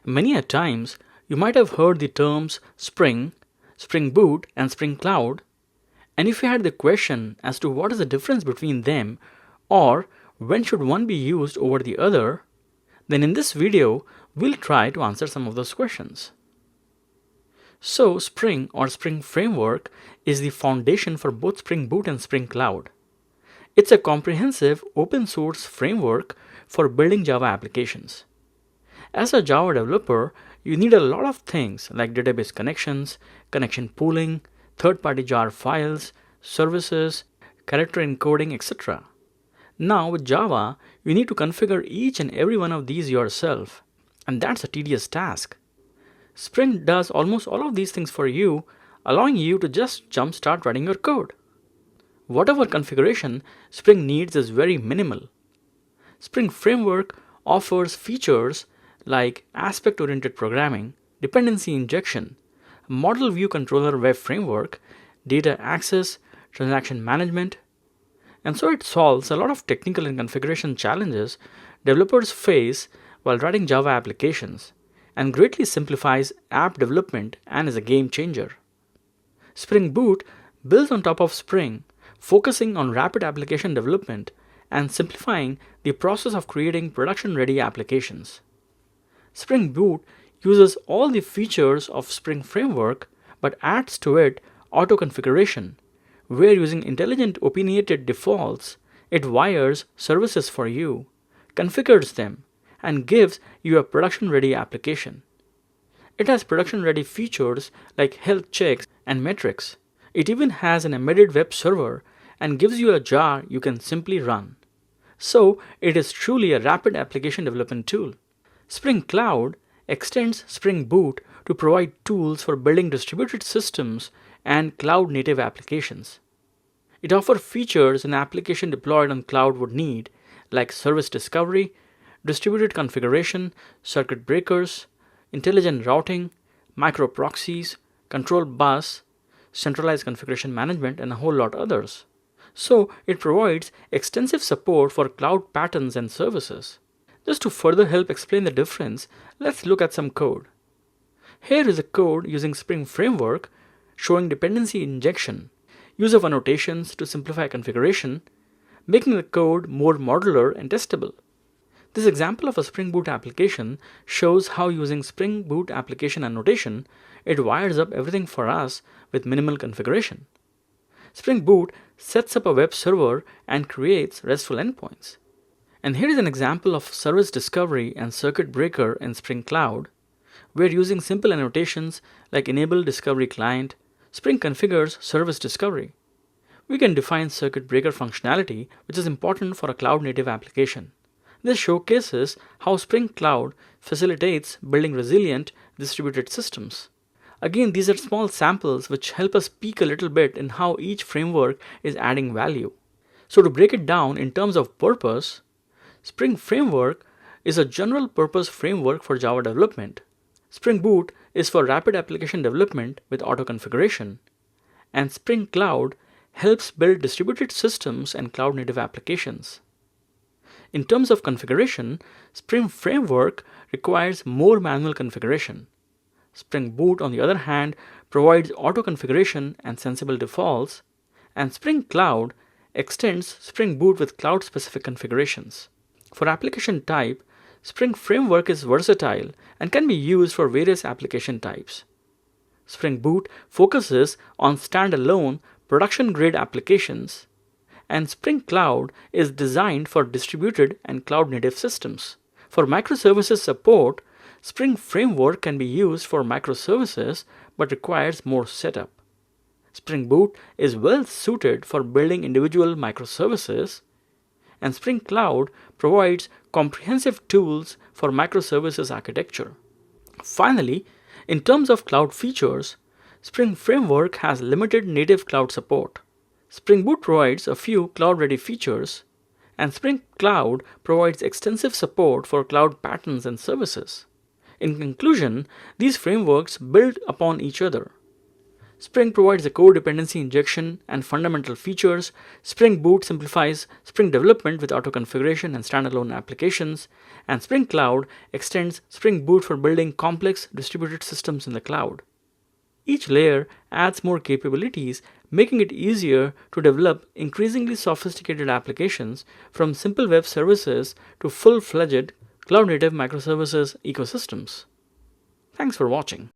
Many a times, you might have heard the terms Spring, Spring Boot, and Spring Cloud, and if you had the question as to what is the difference between them or when should one be used over the other, then in this video, we'll try to answer some of those questions. So, Spring or Spring Framework is the foundation for both Spring Boot and Spring Cloud. It's a comprehensive open source framework for building Java applications. As a Java developer, you need a lot of things like database connections, connection pooling, third-party jar files, services, character encoding, etc. Now with Java, you need to configure each and every one of these yourself, and that's a tedious task. Spring does almost all of these things for you, allowing you to just start writing your code. Whatever configuration Spring needs is very minimal. Spring Framework offers features like aspect-oriented programming, dependency injection, model view controller web framework, data access, transaction management, and so it solves a lot of technical and configuration challenges developers face while writing Java applications and greatly simplifies app development and is a game changer. Spring Boot builds on top of Spring, focusing on rapid application development and simplifying the process of creating production-ready applications. Spring Boot uses all the features of Spring Framework but adds to it auto-configuration, where using intelligent opinionated defaults, it wires services for you, configures them, and gives you a production-ready application. It has production-ready features like health checks and metrics. It even has an embedded web server and gives you a jar you can simply run. So, it is truly a rapid application development tool. Spring Cloud extends Spring Boot to provide tools for building distributed systems and cloud-native applications. It offers features an application deployed on cloud would need, like service discovery, distributed configuration, circuit breakers, intelligent routing, micro proxies, control bus, centralized configuration management, and a whole lot others. So, it provides extensive support for cloud patterns and services. Just to further help explain the difference, let's look at some code. Here is a code using Spring Framework showing dependency injection, use of annotations to simplify configuration, making the code more modular and testable. This example of a Spring Boot application shows how using Spring Boot application annotation, it wires up everything for us with minimal configuration. Spring Boot sets up a web server and creates RESTful endpoints. And here is an example of service discovery and circuit breaker in Spring Cloud, where using simple annotations like enable discovery client, Spring configures service discovery. We can define circuit breaker functionality, which is important for a cloud-native application. This showcases how Spring Cloud facilitates building resilient distributed systems. Again, these are small samples which help us peek a little bit in how each framework is adding value. So to break it down in terms of purpose, Spring Framework is a general purpose framework for Java development. Spring Boot is for rapid application development with auto configuration, and Spring Cloud helps build distributed systems and cloud-native applications. In terms of configuration, Spring Framework requires more manual configuration. Spring Boot, on the other hand, provides auto configuration and sensible defaults, and Spring Cloud extends Spring Boot with cloud-specific configurations. For application type, Spring Framework is versatile and can be used for various application types. Spring Boot focuses on standalone production-grade applications, and Spring Cloud is designed for distributed and cloud-native systems. For microservices support, Spring Framework can be used for microservices but requires more setup. Spring Boot is well suited for building individual microservices, and Spring Cloud provides comprehensive tools for microservices architecture. Finally, in terms of cloud features, Spring Framework has limited native cloud support. Spring Boot provides a few cloud-ready features, and Spring Cloud provides extensive support for cloud patterns and services. In conclusion, these frameworks build upon each other. Spring provides the core dependency injection and fundamental features. Spring Boot simplifies Spring development with auto configuration and standalone applications. And Spring Cloud extends Spring Boot for building complex distributed systems in the cloud. Each layer adds more capabilities, making it easier to develop increasingly sophisticated applications from simple web services to full fledged cloud native microservices ecosystems. Thanks for watching.